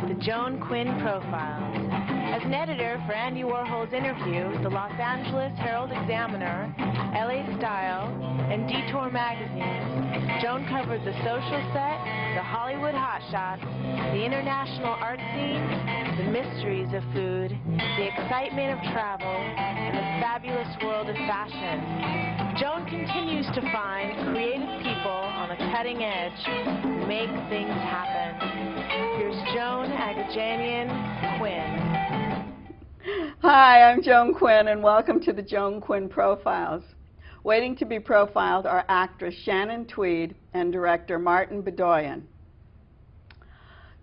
to the Joan Quinn Profiles. As an editor for Andy Warhol's Interview, the Los Angeles Herald Examiner, LA Style, and Detour magazines, Joan covered the social set, the Hollywood hotshots, the international art scene, the mysteries of food, the excitement of travel, and the fabulous world of fashion. Joan continues to find creative people on the cutting edge who make things happen. Here's Joan Quinn. Hi, I'm Joan Quinn, and welcome to the Joan Quinn Profiles. Waiting to be profiled are actress Shannon Tweed and director Martin Bedoian.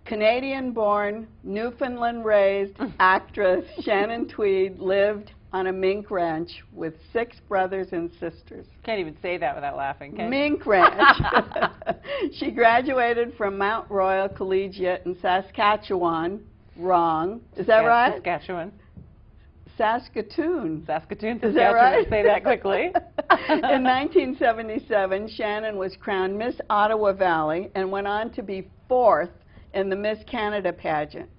Canadian-born, Newfoundland-raised actress Shannon Tweed lived on a mink ranch with 6 brothers and sisters. Can't even say that without laughing, can you? Mink ranch. She graduated from Mount Royal Collegiate in Saskatchewan. Wrong. Is that right? Saskatchewan. Saskatoon. Saskatoon, Is that right? Say that quickly. In 1977, Shannon was crowned Miss Ottawa Valley and went on to be 4th in the Miss Canada pageant.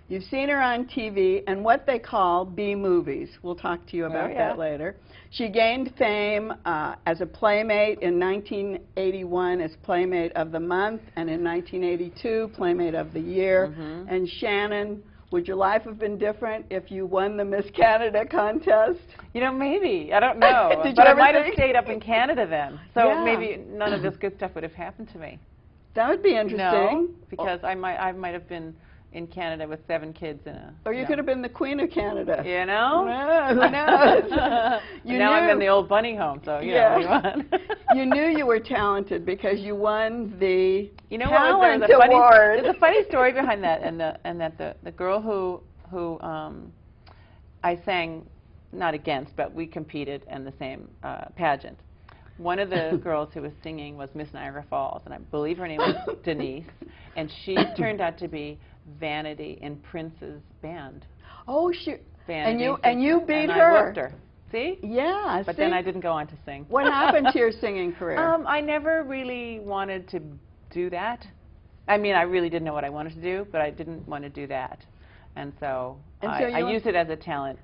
You've seen her on TV and what they call B-movies. We'll talk to you about that later. She gained fame as a Playmate in 1981 as Playmate of the Month, and in 1982, Playmate of the Year. And Shannon, would your life have been different if you won the Miss Canada contest? You know, maybe. I don't know. Did but you I ever might have think? stayed up in Canada then. So Yeah. maybe none of this good stuff would have happened to me. That would be interesting. No, because I might have been in Canada with 7 kids in a... Or you could have been the Queen of Canada. You know? Yeah, who knows? Now I'm in the old bunny home, so you know what you want. You knew you were talented because you won the Talent Award. There's a funny story behind that, and that the girl who I sang, not against, but we competed in the same pageant. One of the girls who was singing was Miss Niagara Falls, and I believe her name was Denise, and she turned out to be Vanity in Prince's band. Oh, she. Vanity And you beat and her. I whooped her. See? Yeah. But then I didn't go on to sing. What happened to your singing career? I never really wanted to do that. I mean, I really didn't know what I wanted to do, but I didn't want to do that. And so I used it as a talent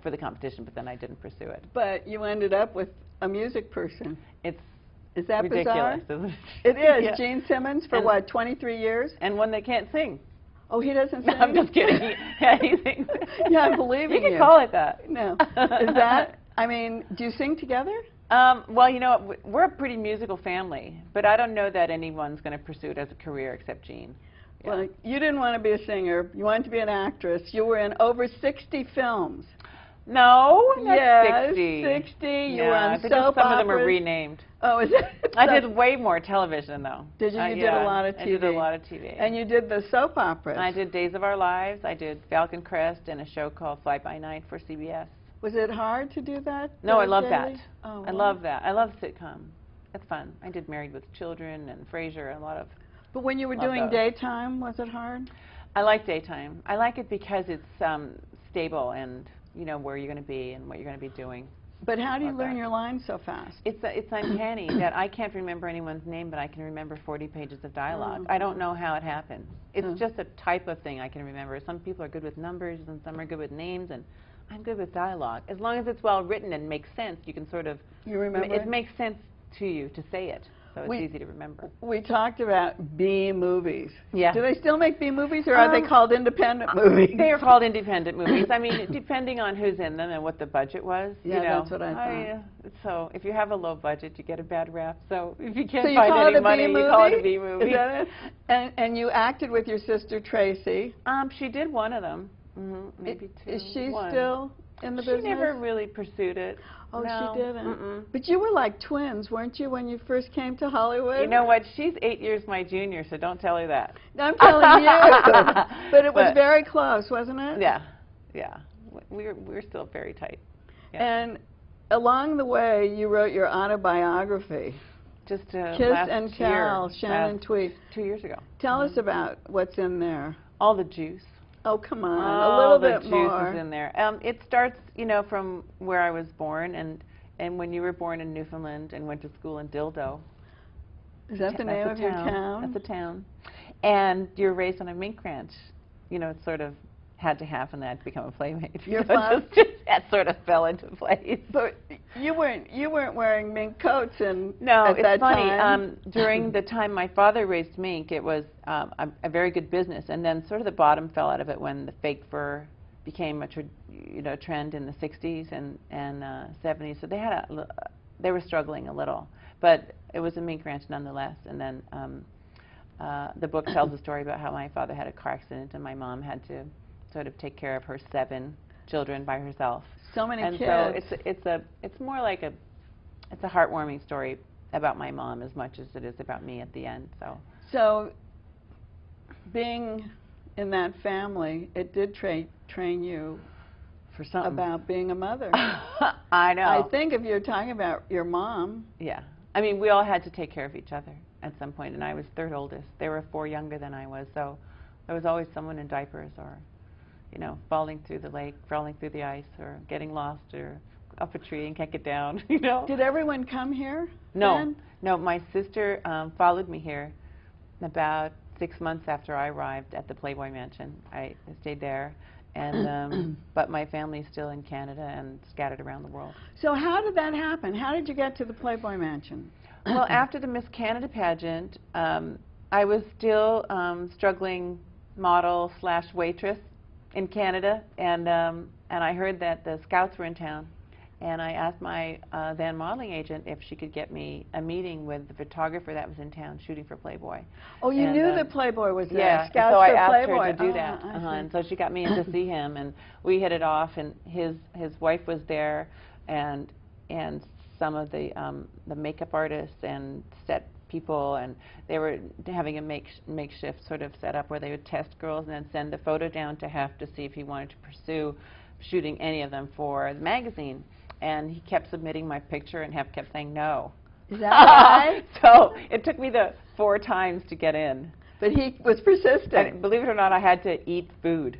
for the competition, but then I didn't pursue it. But you ended up with a music person. Is that ridiculous, bizarre? isn't It it? is. Yeah. Gene Simmons for what, 23 years? And one that can't sing. Oh, he doesn't No, sing? I'm just kidding. He sings. Yeah, I'm believing you. can call it that. No. Is that, I mean, do you sing together? Well, you know, we're a pretty musical family, but I don't know that anyone's going to pursue it as a career except Gene. Yeah. Well, you didn't want to be a singer. You wanted to be an actress. You were in over 60 films. No, not yes, 60. 60. You Yeah, were on I think soap some of them operas. are renamed. Oh, is it? I did way more television, though. Did you? You did a lot of TV. I did a lot of TV. And you did the soap operas. I did Days of Our Lives. I did Falcon Crest and a show called Fly By Night for CBS. Was it hard to do that? No, I love that. Oh, I love that. I love sitcom. It's fun. I did Married with Children and Frasier, a lot of... But when you were doing daytime, was it hard? I like daytime. I like it because it's stable and you know where you're going to be and what you're going to be doing. But how do you learn your lines so fast? It's uncanny that I can't remember anyone's name, but I can remember 40 pages of dialogue. I don't know how it happened. It's just a type of thing I can remember. Some people are good with numbers and some are good with names, and I'm good with dialogue. As long as it's well written and makes sense, you can sort of... You remember it makes sense to you to say it, so it's easy to remember. We talked about B-movies. Yeah. Do they still make B-movies, or are they called independent movies? They are called independent movies. I mean, depending on who's in them and what the budget was. Yeah, you know, that's what I thought. So if you have a low budget, you get a bad rap. So if you can't So find any you money, you call it a B-movie. Is that it? And you acted with your sister Tracy. She did one of them. Maybe 2. Is she still in the business? She never really pursued it. Oh, no. she didn't? But you were like twins, weren't you, when you first came to Hollywood? You know what? She's 8 years my junior, so don't tell her that. No, I'm telling you. But it was very close, wasn't it? Yeah, yeah. We're still very tight. Yeah. And along the way, you wrote your autobiography. Just Kiss and Tell, Shannon Tweed. 2 years ago. Tell us about what's in there. All the juice. Oh, come on, a little bit more. All the juice is in there. It starts, you know, from where I was born, and when you were born in Newfoundland and went to school in Dildo. Is that the name of your town? That's a town. And you're raised on a mink ranch. you know, sort of had to happen that I'd become a playmate. Your So father? just that sort of fell into place. But you weren't wearing mink coats No, at it's that funny. time. During the time my father raised mink, it was a very good business, and then sort of the bottom fell out of it when the fake fur became a trend in the 60s and 70s. So they were struggling a little, but it was a mink ranch nonetheless. And then the book tells a story about how my father had a car accident, and my mom had to sort of take care of her 7 children by herself. So many and kids. so it's more like a heartwarming story about my mom as much as it is about me at the end. So being in that family, it did train you for something about being a mother. I know. I think if you're talking about your mom. Yeah. I mean, we all had to take care of each other at some point, and I was 3rd oldest. There were 4 younger than I was, so there was always someone in diapers or, you know, falling through the lake, falling through the ice, or getting lost, or up a tree and can't get down, you know. Did everyone come here? No. then? No, my sister followed me here about 6 months after I arrived at the Playboy Mansion. I stayed there, and but my family's still in Canada and scattered around the world. So how did that happen? How did you get to the Playboy Mansion? Well, after the Miss Canada pageant, I was still struggling model/waitress in Canada, and I heard that the Scouts were in town, and I asked my then modeling agent if she could get me a meeting with the photographer that was in town shooting for Playboy. Oh, you And, knew that Playboy was there. Yeah, Scouts so I for asked Playboy. her to do Oh, that, I see. and so she got me in to see him, and we hit it off. And his wife was there, and some of the makeup artists and set people, and they were having a makeshift sort of setup where they would test girls and then send the photo down to Hef to see if he wanted to pursue shooting any of them for the magazine. And he kept submitting my picture, and Hef kept saying no. Is that right? So it took me the 4 times to get in. But he was persistent. And believe it or not, I had to eat food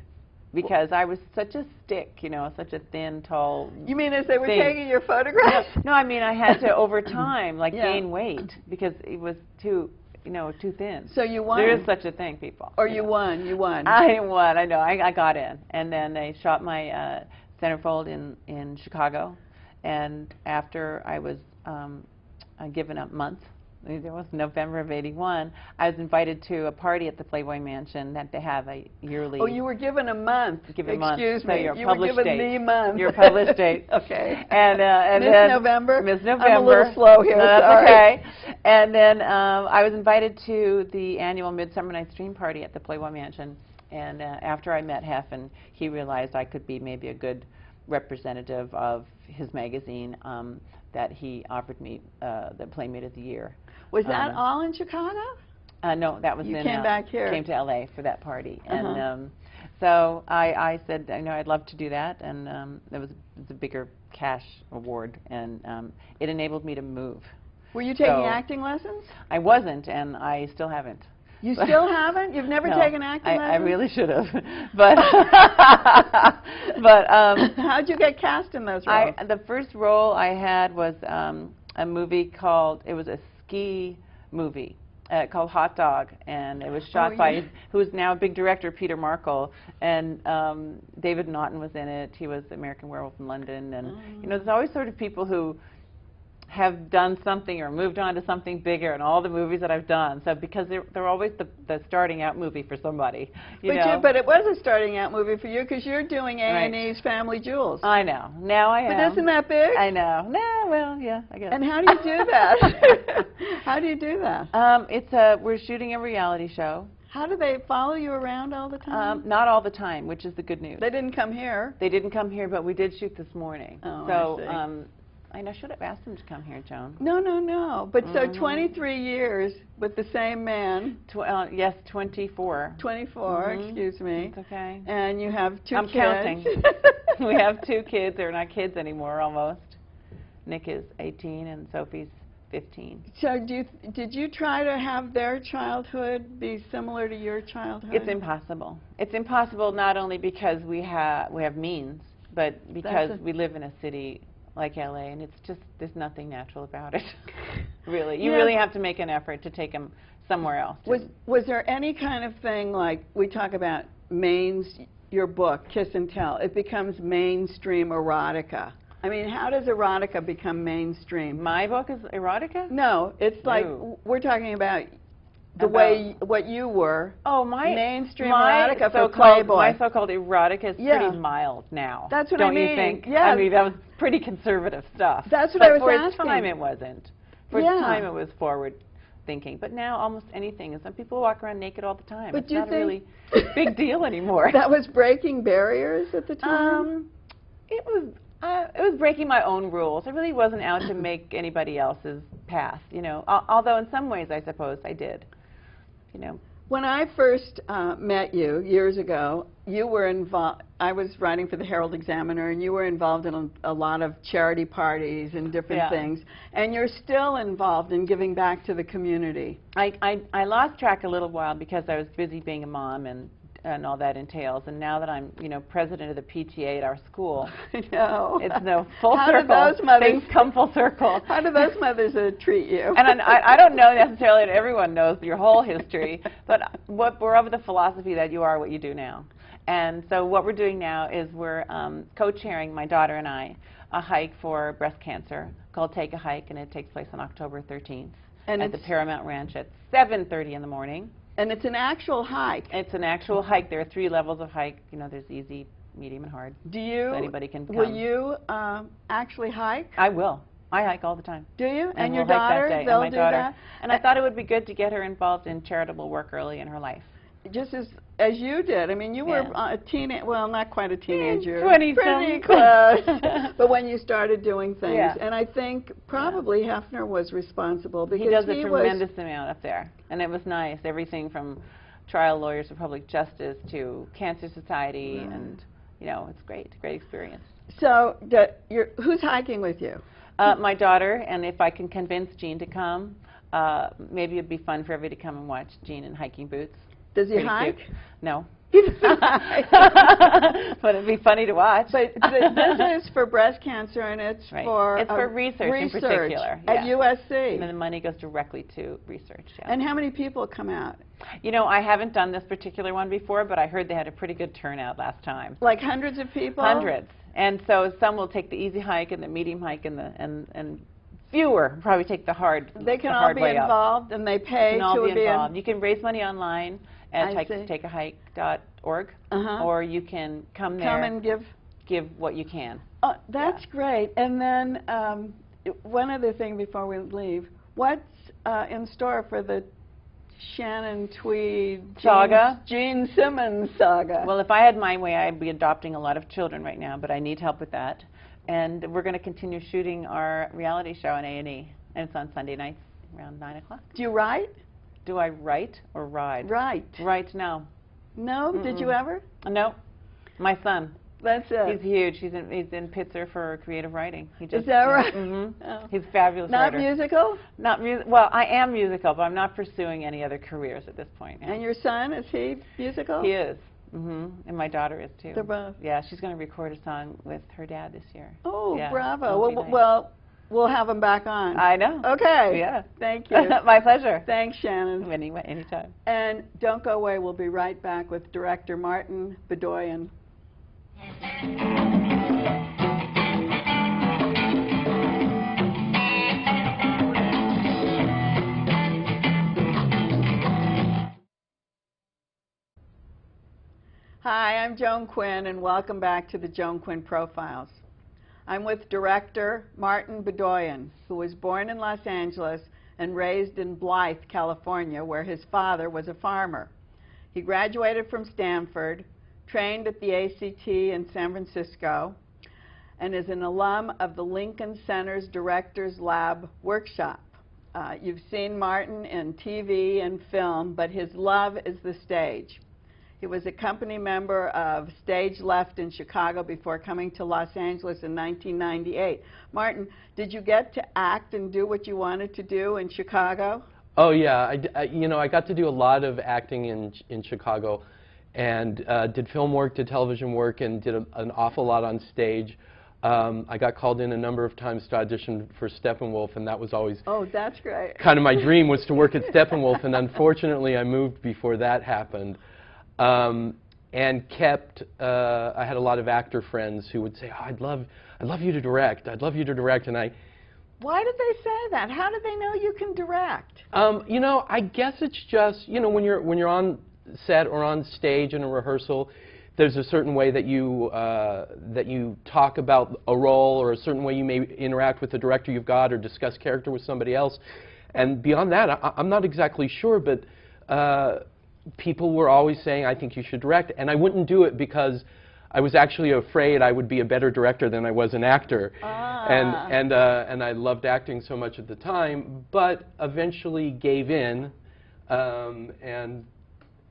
because I was such a stick, you know, such a thin, tall. You mean as they were thing. taking your photographs? No, I mean I had to over time like Yeah. gain weight because it was too thin. So you won. There is such a thing, people. Or you won. You won. I won. I know. I got in, and then they shot my centerfold in Chicago, and after I was given a month. It was November of '81. I was invited to a party at the Playboy Mansion that they have a yearly. Oh, you were given a month. Given a month. Excuse So me. your You were published given date. the month. Your published date. Okay. And Miss then November. Miss November. I'm a little slow here. No, that's sorry. okay. And then I was invited to the annual Midsummer Night's Dream party at the Playboy Mansion. And after I met Hef, and he realized I could be maybe a good representative of his magazine, that he offered me the Playmate of the Year. Was that all in Chicago? No, that was You in. came back here. Came to LA for that party, Uh-huh. and so I said, you know, I'd love to do that, and it was a bigger cash award, and it enabled me to move. Were you taking So- acting lessons? I wasn't, and I still haven't. You still haven't? You've never No, taken acting I lessons? really should have, but but How'd you get cast in those roles? the first role I had was a movie called, it was a ski movie called Hot Dog, and it was shot by who's now a big director, Peter Markle, and David Naughton was in it. He was the American Werewolf in London, and you know, there's always sort of people who have done something or moved on to something bigger in all the movies that I've done. So because they're always the starting out movie for somebody, you know. But it was a starting out movie for you because you're doing Right. A&E's Family Jewels. I know. Now I am. But isn't that big? I know. No, well, yeah, I guess. And how do you do that? How do you do that? We're shooting a reality show. How do they follow you around all the time? Not all the time, which is the good news. They didn't come here. They didn't come here, but we did shoot this morning. Oh, so I see. I should have asked them to come here, Joan. No. But so 23 years with the same man. Yes, 24. 24, excuse me. It's okay. And you have 2 I'm kids. counting. We have 2 kids. They're not kids anymore, almost. Nick is 18 and Sophie's 15. So did you try to have their childhood be similar to your childhood? It's impossible. It's impossible not only because we have means, but because we live in a city like LA, and it's just, there's nothing natural about it. Really. You really have to make an effort to take them somewhere else. Was there any kind of thing like we talk about your book, Kiss and Tell, it becomes mainstream erotica. I mean, how does erotica become mainstream? My book is erotica? No, it's like we're talking about the way what you were. Oh, my mainstream my erotica for Playboy. My so-called erotica is pretty mild now. That's what Don't I mean. you think? Yeah. I mean, that was pretty conservative stuff. That's what but I was for asking. its time, it wasn't. For its time, it was forward thinking. But now, almost anything is. Some people walk around naked all the time. But it's not a really big deal anymore. That was breaking barriers at the time. It was breaking my own rules. I really wasn't out to make anybody else's path, you know. Although in some ways, I suppose I did, you know. When I first met you years ago, you were involved. I was writing for the Herald Examiner, and you were involved in a lot of charity parties and different things. And you're still involved in giving back to the community. I lost track a little while because I was busy being a mom and all that entails. And now that I'm, you know, president of the PTA at our school, I know. it's no full How circle. Do those mothers, things come full circle. How do those mothers treat you? And I don't know necessarily that everyone knows your whole history, but we're of the philosophy that you are what you do now. And so what we're doing now is we're co-chairing, my daughter and I, a hike for breast cancer called Take a Hike, and it takes place on October 13th at the Paramount Ranch at 7:30 in the morning. And it's an actual hike. It's an actual hike. There are 3 levels of hike. You know, there's easy, medium, and hard. Do you? So anybody can come. Will you actually hike? I will. I hike all the time. Do you? And your we'll daughter? hike that day. They'll and my do daughter. that? And I thought it would be good to get her involved in charitable work early in her life. Just as you did. I mean, you were a teenager. Well, not quite a teenager. 20 pretty close. But when you started doing things, Yeah. and I think probably Hefner was responsible because he does a tremendous amount up there, and it was nice. Everything from trial lawyers for public justice to Cancer Society, and you know, it's great. Great experience. So, who's hiking with you? My daughter, and if I can convince Gene to come, maybe it'd be fun for everybody to come and watch Gene in hiking boots. Does he hike? Cute. No. But it'd be funny to watch. But this is for breast cancer, and it's for research in particular at USC. And then the money goes directly to research. Yeah. And how many people come out? You know, I haven't done this particular one before, but I heard they had a pretty good turnout last time. Like hundreds of people? Hundreds. And so some will take the easy hike and the medium hike and fewer probably take the hard They can the all hard be way involved, up. and they pay to be involved. You can raise money online at takeahike.org, or you can come there. Come and give what you can. Oh, that's great. And then one other thing before we leave: what's in store for the Shannon Tweed saga? Gene Simmons saga. Well, if I had my way, I'd be adopting a lot of children right now, but I need help with that. And we're going to continue shooting our reality show on A&E, and it's on Sunday nights around 9 o'clock. Do you write? Do I write or ride? Write. Write, no. No? Did you ever? No. My son. That's it. He's huge. He's in Pitzer for creative writing. He just, is that right? Oh. He's a fabulous writer. Not musical? Not music. Well, I am musical, but I'm not pursuing any other careers at this point. Yeah. And your son, is he musical? He is. And my daughter is too. They're both. Yeah, she's going to record a song with her dad this year. Oh, yeah, bravo. Well, we'll have him back on. I know. Okay. Yeah. Thank you. My pleasure. Thanks, Shannon. Anytime. And don't go away. We'll be right back with director Martin Bedoian. Hi, I'm Joan Quinn, and welcome back to the Joan Quinn Profiles. I'm with director Martin Bedoian, who was born in Los Angeles and raised in Blythe, California, where his father was a farmer. He graduated from Stanford, trained at the ACT in San Francisco, and is an alum of the Lincoln Center's Directors Lab Workshop. You've seen Martin in TV and film, but his love is the stage. He was a company member of Stage Left in Chicago before coming to Los Angeles in 1998. Martin, did you get to act and do what you wanted to do in Chicago? Oh yeah, I got to do a lot of acting in Chicago, and did film work, did television work, and did an awful lot on stage. I got called in a number of times to audition for Steppenwolf, and that was always that's great. Kind of my dream was to work at Steppenwolf, and unfortunately I moved before that happened. and kept, I had a lot of actor friends who would say, oh, I'd love you to direct, I'd love you to direct, and I... Why did they say that? How did they know you can direct? You know, I guess it's just, you know, when you're on set or on stage in a rehearsal, there's a certain way that you talk about a role, or a certain way you may interact with the director you've got, or discuss character with somebody else. And beyond that, I'm not exactly sure, but people were always saying, I think you should direct. And I wouldn't do it because I was actually afraid I would be a better director than I was an actor. And I loved acting so much at the time, but eventually gave in, and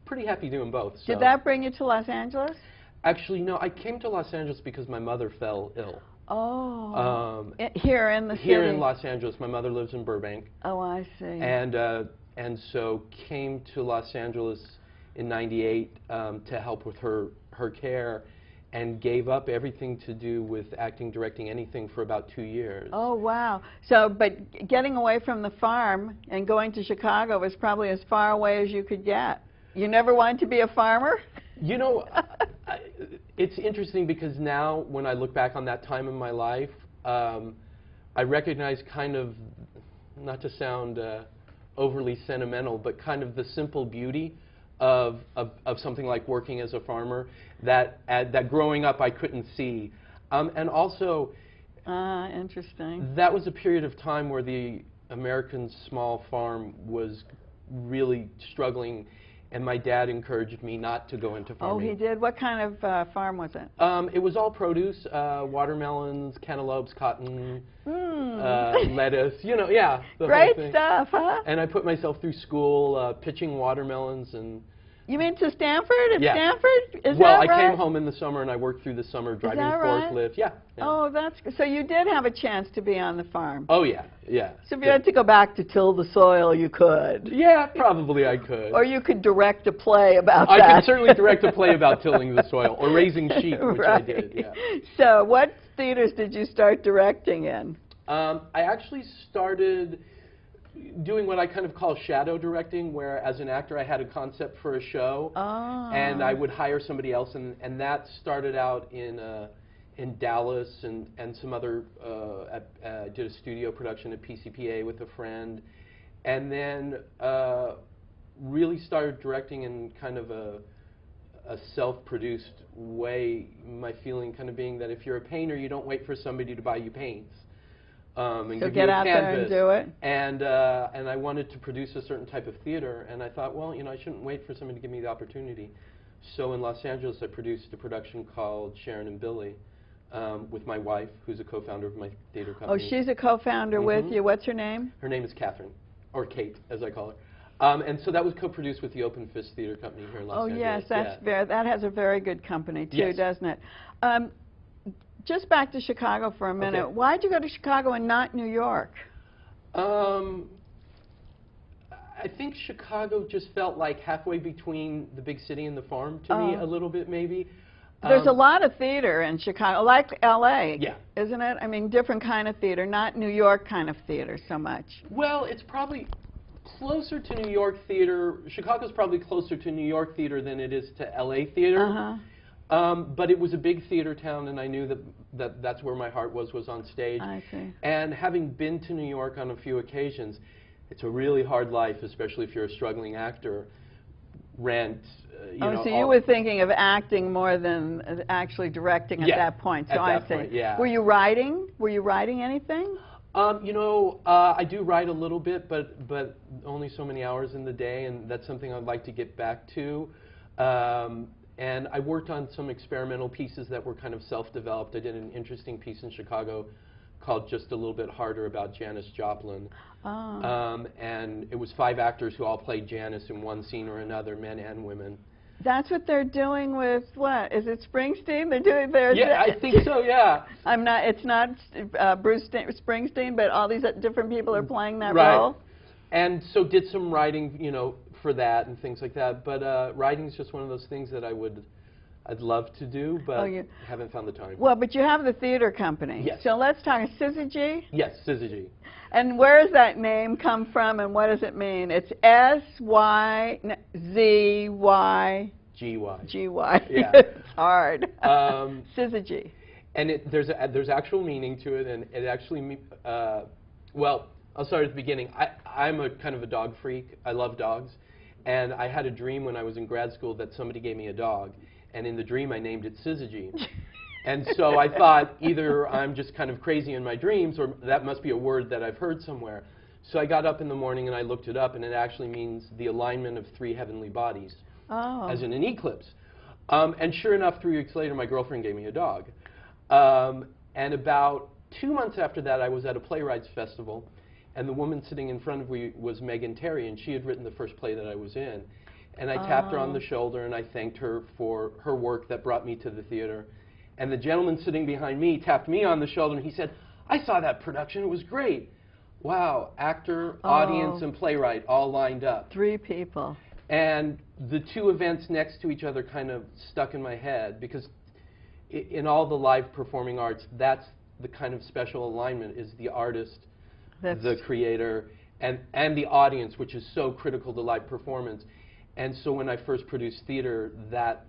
pretty happy doing both. So. Did that bring you to Los Angeles? Actually, no. I came to Los Angeles because my mother fell ill. Oh. Here in the city? Here in Los Angeles. My mother lives in Burbank. Oh, I see. And so came to Los Angeles in '98 to help with her care, and gave up everything to do with acting, directing, anything for about 2 years. Oh, wow. So, but getting away from the farm and going to Chicago was probably as far away as you could get. You never wanted to be a farmer? You know, it's interesting because now when I look back on that time in my life, I recognize kind of, not to sound overly sentimental, but kind of the simple beauty of something like working as a farmer that growing up I couldn't see. And also, interesting. That was a period of time where the American small farm was really struggling, and my dad encouraged me not to go into farming. Oh, he did? What kind of farm was it? It was all produce, watermelons, cantaloupes, cotton, lettuce, you know, yeah. The Great whole thing. Stuff, huh? And I put myself through school pitching watermelons and... You mean to Stanford? At yeah. Stanford? Is well, that right? I came home in the summer and I worked through the summer driving forklift. Right? Yeah, yeah. Oh, that's good. So you did have a chance to be on the farm. Oh, yeah, yeah. So if you had to go back to till the soil, you could. Yeah, probably I could. Or you could direct a play about that. I could certainly direct a play about tilling the soil or raising sheep, which right. I did, yeah. So what theaters did you start directing in? I actually started doing what I kind of call shadow directing, where as an actor I had a concept for a show, and I would hire somebody else, and that started out in Dallas and some other, did a studio production at PCPA with a friend, and then really started directing in kind of a self-produced way, my feeling kind of being that if you're a painter, you don't wait for somebody to buy you paints. And so give get you a out canvas. there and do it. And I wanted to produce a certain type of theater, and I thought, well, you know, I shouldn't wait for somebody to give me the opportunity. So in Los Angeles, I produced a production called Sharon and Billy with my wife, who's a co-founder of my theater company. Oh, she's a co-founder with you. What's her name? Her name is Catherine, or Kate, as I call her. And so that was co-produced with the Open Fist Theater Company here in Los Angeles. Oh, yes, that's that has a very good company, too, yes. doesn't it? Just back to Chicago for a minute. Okay. Why'd you go to Chicago and not New York? I think Chicago just felt like halfway between the big city and the farm to me, a little bit maybe. There's a lot of theater in Chicago, like L.A., yeah. Isn't it? I mean, different kind of theater, not New York kind of theater so much. Well, it's probably closer to New York theater. Chicago's probably closer to New York theater than it is to L.A. theater. But it was a big theater town, and I knew that's where my heart was on stage. I see. And having been to New York on a few occasions, it's a really hard life, especially if you're a struggling actor. Rent, you know. So you were thinking of acting more than actually directing at that point. So at that point, yeah. Were you writing? Were you writing anything? You know, I do write a little bit, but only so many hours in the day, and that's something I'd like to get back to. And I worked on some experimental pieces that were kind of self-developed. I did an interesting piece in Chicago called Just a Little Bit Harder about Janis Joplin. And it was 5 actors who all played Janis in one scene or another, men and women. That's what they're doing with, what? Is it Springsteen? They're doing their... Yeah, I think so, yeah. It's not Bruce Springsteen, but all these different people are playing that right. role? And so did some writing, you know, for that and things like that. But writing is just one of those things that I'd love to do, but haven't found the time. Well, but you have the theater company. Yes. So let's talk Syzygy. Yes, Syzygy. And where does that name come from, and what does it mean? It's S-Y-Z-Y-G. G-Y. Yeah. It's hard. Syzygy. And there's actual meaning to it, and it actually, well, I'll start at the beginning. I'm a kind of a dog freak. I love dogs. And I had a dream when I was in grad school that somebody gave me a dog. And in the dream, I named it Syzygy. And so I thought, either I'm just kind of crazy in my dreams, or that must be a word that I've heard somewhere. So I got up in the morning and I looked it up, and it actually means the alignment of 3 heavenly bodies, as in an eclipse. And sure enough, 3 weeks later, my girlfriend gave me a dog. And about 2 months after that, I was at a playwrights festival, and the woman sitting in front of me was Megan Terry, and she had written the first play that I was in. And I tapped her on the shoulder, and I thanked her for her work that brought me to the theater. And the gentleman sitting behind me tapped me on the shoulder, and he said, "I saw that production. It was great." Wow, actor, audience, and playwright all lined up. 3 people. And the 2 events next to each other kind of stuck in my head, because in all the live performing arts, that's the kind of special alignment, is the artist, the creator, and the audience, which is so critical to live performance. And so when I first produced theater, that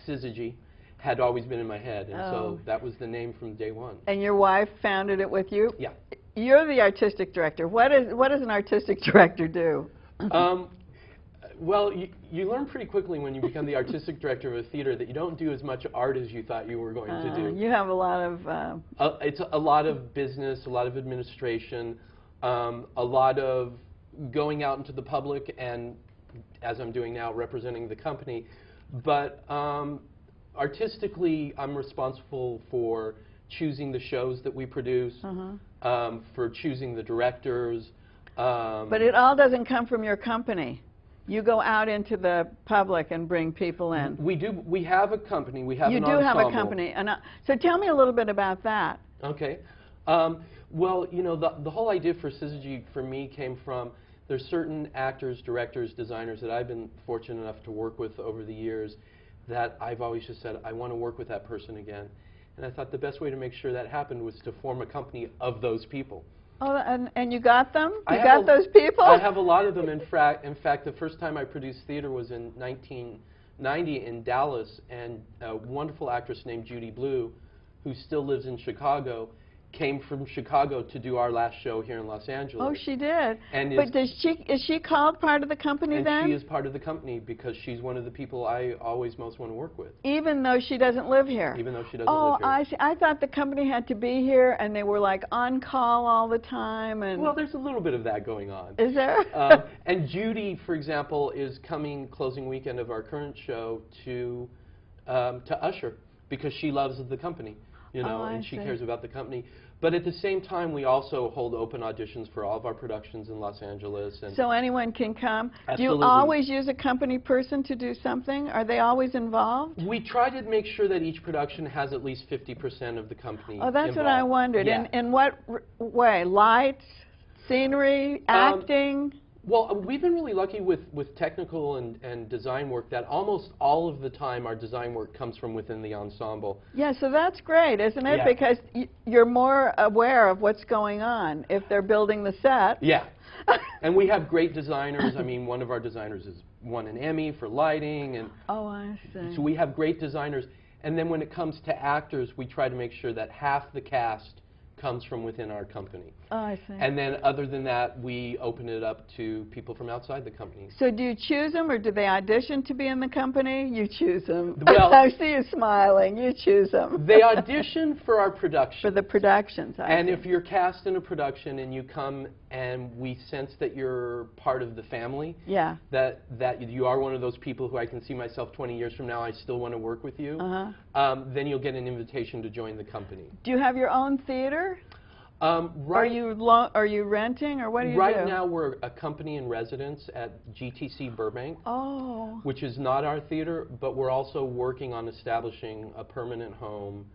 Syzygy had always been in my head, and so that was the name from day one. And your wife founded it with you? Yeah. You're the artistic director. What does an artistic director do? Well, you learn pretty quickly when you become the artistic director of a theater that you don't do as much art as you thought you were going to do. You have a lot of... it's a lot of business, a lot of administration, a lot of going out into the public, and as I'm doing now, representing the company. But artistically, I'm responsible for choosing the shows that we produce, for choosing the directors. But it all doesn't come from your company. You go out into the public and bring people in. We do. We have a company. We have an ensemble. You do have a company. So tell me a little bit about that. Okay. Well, you know, the whole idea for Syzygy for me came from, there's certain actors, directors, designers that I've been fortunate enough to work with over the years that I've always just said, I want to work with that person again. And I thought the best way to make sure that happened was to form a company of those people. Oh, and you got them? You got those people? I have a lot of them. In fact, the first time I produced theater was in 1990 in Dallas, and a wonderful actress named Judy Blue, who still lives in Chicago, came from Chicago to do our last show here in Los Angeles. Oh, she did. And but is she called part of the company then? And she is part of the company because she's one of the people I always most want to work with. Even though she doesn't live here? Even though she doesn't live here. Oh, I see. I thought the company had to be here and they were like on call all the time. And well, there's a little bit of that going on. Is there? And Judy, for example, is coming closing weekend of our current show to usher because she loves the company, you know, and she cares about the company. But at the same time, we also hold open auditions for all of our productions in Los Angeles. And so anyone can come? Absolutely. Do you always use a company person to do something? Are they always involved? We try to make sure that each production has at least 50% of the company Oh, that's involved. what I wondered. Yeah. In what way? Lights, scenery, acting? Well, we've been really lucky with technical and design work that almost all of the time our design work comes from within the ensemble. Yeah, so that's great, isn't it? Yeah. Because you're more aware of what's going on if they're building the set. Yeah. And we have great designers. I mean, one of our designers has won an Emmy for lighting. And oh, I see. so we have great designers. And then when it comes to actors, we try to make sure that half the cast comes from within our company. Oh, I see. And then other than that, we open it up to people from outside the company. So do you choose them, or do they audition to be in the company? You choose them. Well, I see you smiling. You choose them. They audition for our production. For the productions, And if you're cast in a production and you come and we sense that you're part of the family, yeah, that you are one of those people who I can see myself 20 years from now, I still want to work with you, then you'll get an invitation to join the company. Do you have your own theater? Are you renting, or what do you do? Right now, we're a company in residence at GTC Burbank, which is not our theater, but we're also working on establishing a permanent home.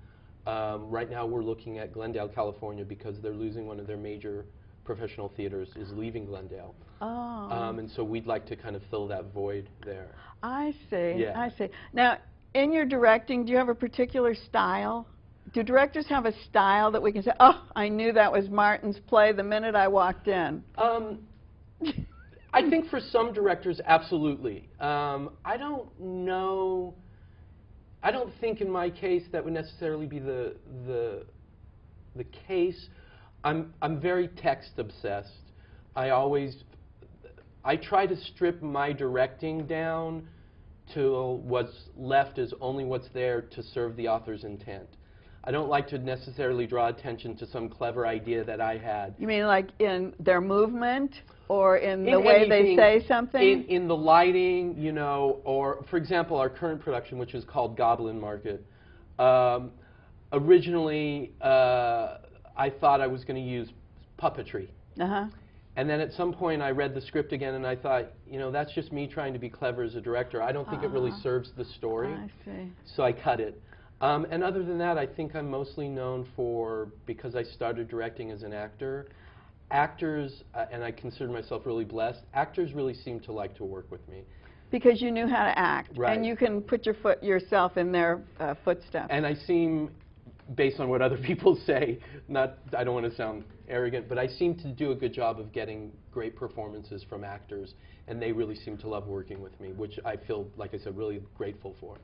Right now, we're looking at Glendale, California, because they're losing one of their major professional theaters, is leaving Glendale. And so we'd like to kind of fill that void there. I see. Yeah. I see. Now, in your directing, do you have a particular style? Do directors have a style that we can say, oh, I knew that was Martin's play the minute I walked in? I think for some directors, absolutely. I don't know. I don't think in my case that would necessarily be the case. I'm very text obsessed. I try to strip my directing down to what's left is only what's there to serve the author's intent. I don't like to necessarily draw attention to some clever idea that I had. You mean like in their movement or in the way they say something? In the lighting, you know, or for example, our current production, which is called Goblin Market. Originally, I thought I was going to use puppetry. And then at some point I read the script again and I thought, you know, that's just me trying to be clever as a director. I don't think it really serves the story. I see. So I cut it. And other than that, I think I'm mostly known for, because I started directing as an actor, actors, and I consider myself really blessed, actors really seem to like to work with me. Because you knew how to act. Right. And you can put yourself in their footsteps. And I seem, based on what other people say, I don't want to sound arrogant, but I seem to do a good job of getting great performances from actors, and they really seem to love working with me, which I feel, like I said, really grateful for.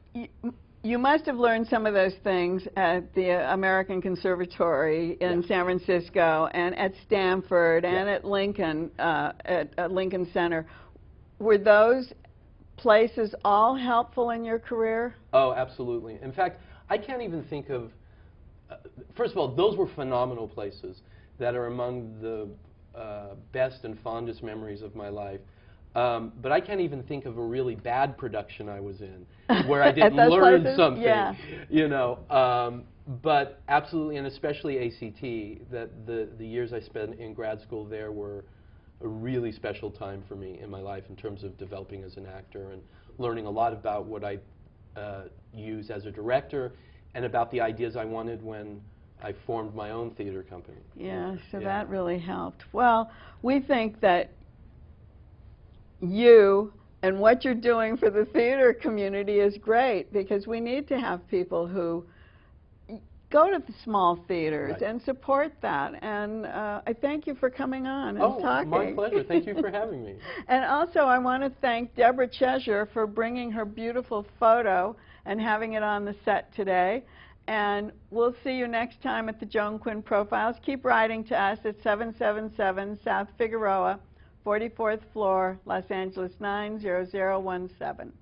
You must have learned some of those things at the American Conservatory in San Francisco and at Stanford and at Lincoln, at Lincoln Center. Were those places all helpful in your career? Oh, absolutely. In fact, I can't even think of, first of all, those were phenomenal places that are among the best and fondest memories of my life. But I can't even think of a really bad production I was in where I didn't learn something, you know. But absolutely, and especially ACT, that the years I spent in grad school there were a really special time for me in my life in terms of developing as an actor and learning a lot about what I use as a director and about the ideas I wanted when I formed my own theater company. Yeah, so that really helped. Well, we think that you and what you're doing for the theater community is great, because we need to have people who go to the small theaters and support that. And I thank you for coming on and talking. My pleasure. Thank you for having me. And also I want to thank Deborah Cheshire for bringing her beautiful photo and having it on the set today. And we'll see you next time at the Joan Quinn Profiles. Keep writing to us at 777 South Figueroa, 44th floor, Los Angeles 90017.